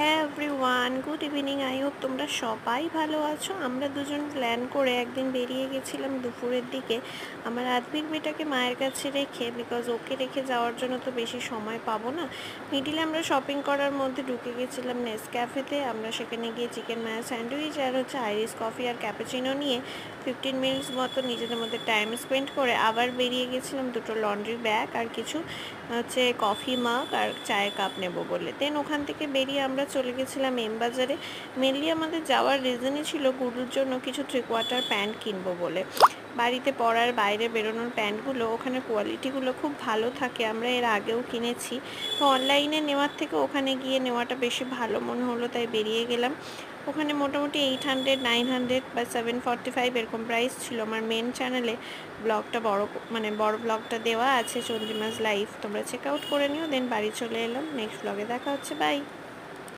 হ্যাঁ everyone, good evening. I hope তোমরা সবাই ভালো আছো। আমরা দুজন প্ল্যান করে একদিন বেরিয়ে গেছিলাম দুপুরের দিকে আমার আধভিক বেটাকে মায়ের কাছে রেখে, বিকজ ওকে রেখে যাওয়ার জন্য তো বেশি সময় পাবো না। মিডিলে আমরা শপিং করার মধ্যে ঢুকে গেছিলাম নেসক্যাফেতে। আমরা সেখানে গিয়ে চিকেন মায়া স্যান্ডউইচ আর আইরিশ কফি আর ক্যাপুচিনো নিয়ে 15 মিনিটস মতো নিজেদের মধ্যে টাইম স্পেন্ড করে আবার বেরিয়ে গেছিলাম দুটো লন্ড্রি ব্যাগ আর কিছু কফি মাগ আর চায়ের কাপ নেব বলে। দেন ওখান থেকে বেরিয়ে আমরা চলে গেছিলাম এম বাজারে। মেনলি আমাদের যাওয়ার রিজনই ছিল গুরুর জন্য কিছু 3/4 প্যান্ট কিনবো বলে। বাড়িতে পরার বাইরে বেরোনোর প্যান্টগুলো ওখানে কোয়ালিটিগুলো খুব ভালো থাকে, আমরা এর আগেও কিনেছি। তো অনলাইনে নেওয়ার থেকে ওখানে গিয়ে নেওয়াটা বেশি ভালো মনে হলো, তাই বেরিয়ে গেলাম। ওখানে মোটামুটি 800, 900 বা 745 এরকম প্রাইস ছিল। আমার মেন চ্যানেলে ব্লগটা বড় ব্লগটা দেওয়া আছে, চন্দ্রিমাস লাইফ, তোমরা চেক আউট করে নিও। দেন বাড়ি চলে এলাম। নেক্সট ব্লগে দেখা হচ্ছে, বাই।